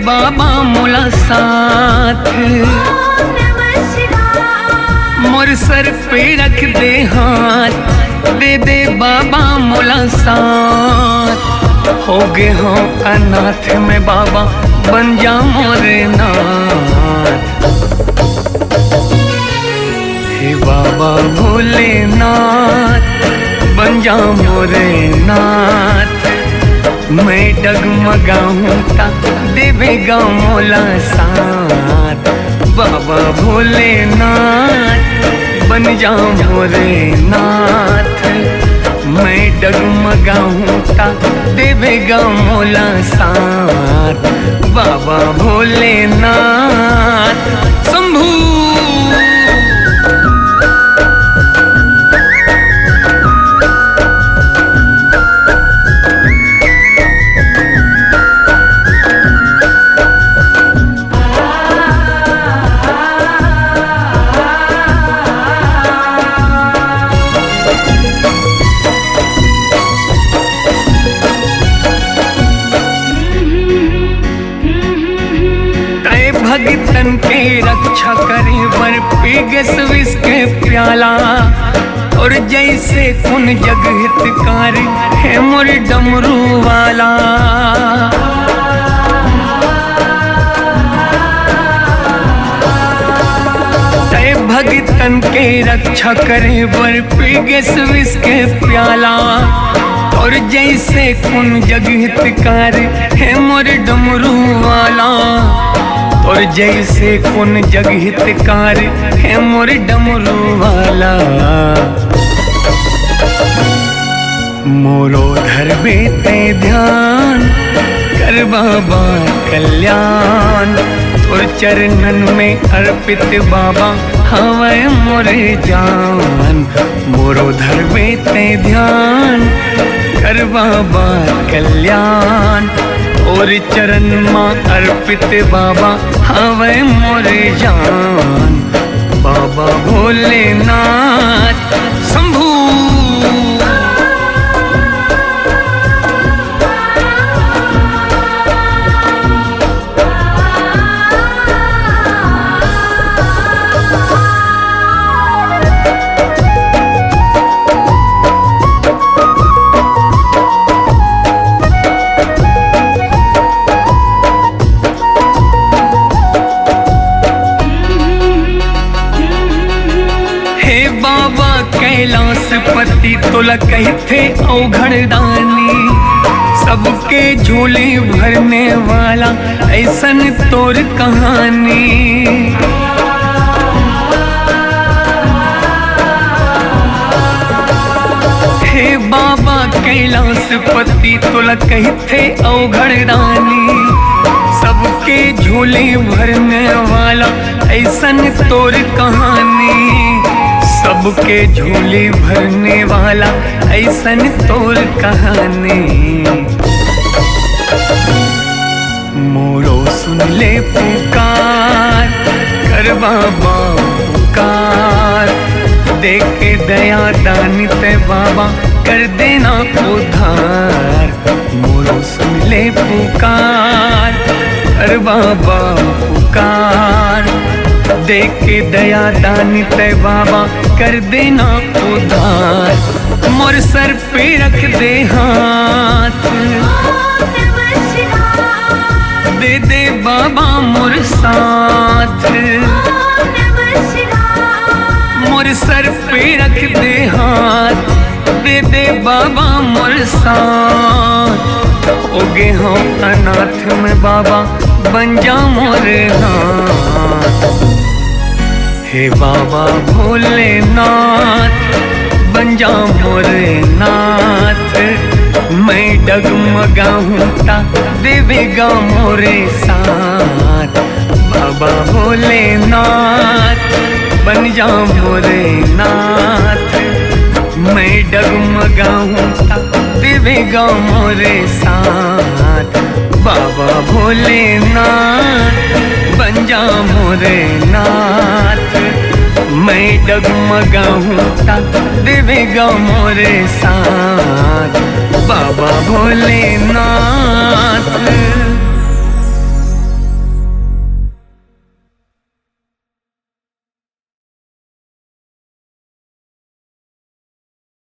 बाबा मोला साथ, मोर सर पे रख दे हाथ, दे दे बाबा मोला साथ। हो गए हो अनाथ में बाबा बन जा मोरे नाथ। हे बाबा भोलेनाथ बन जा मोरे नाथ। मैं डगमगाऊं ता देवेगा मोला साथ। बाबा भोलेनाथ बन जा मोरे नाथ। मैं डगमगाऊं ता देवेगा मोला साथ। बाबा भोलेनाथ शंभू। भगतन के रक्षा करे बर पीगस विष के प्याला। और जैसे कुन जग हितकार है मोर डमरू वाला। तय भगतन के रक्षा करे बर पीगस विष के प्याला। और जैसे कुन जग हितकार है मोर डमरू वाला। और जैसे कुन जग हितकार है मोर डमरू वाला। मोरो धरबे ते ध्यान कर बाबा कल्याण। और चरणन में अर्पित बाबा हवै मोरे जान। मोरो धरबे ते ध्यान कर बाबा कल्याण। और चरण माँ अर्पित बाबा हवै मोरे जान। बाबा भोलेनाथ शंभू। कैलाशपति तोला कहते औघड़दानी। सबके झोले भरने वाला ऐसन तोर कहानी। हे बाबा कैलाशपति तोला कहते औघड़दानी। सबके झोले भरने वाला ऐसन तोर कहानी। सबके झोले भरने वाला ऐसन तोर कहानी। मोरो सुन ले पुकार कर बाबा पुकार। देख के दया दानित बाबा कर देना उद्धार। मोरो सुन ले पुकार कर बाबा पुकार। देख के दया दानित बाबा कर देना उद्धार। मोर सर पे रख दे हाथ, दे दे बाबा मोर साथ। मोर सर पे रख दे हाथ, दे दे बाबा मोर साथ। होगे हम अनाथ में बाबा बन जा मोर नाथ। हे बाबा भोलेनाथ बन जा मोरे नाथ। मैं डगमगाऊं ता देवेगा मोरे साथ। बाबा भोलेनाथ बन जा मोरे नाथ। मैं डगमगाऊं ता देवेगा मोरे साथ। बाबा भोलेनाथ बन जा मोरे नाथ। मैं डगमगाऊं ता देवेगा मोरे साथ। बाबा भोलेनाथ।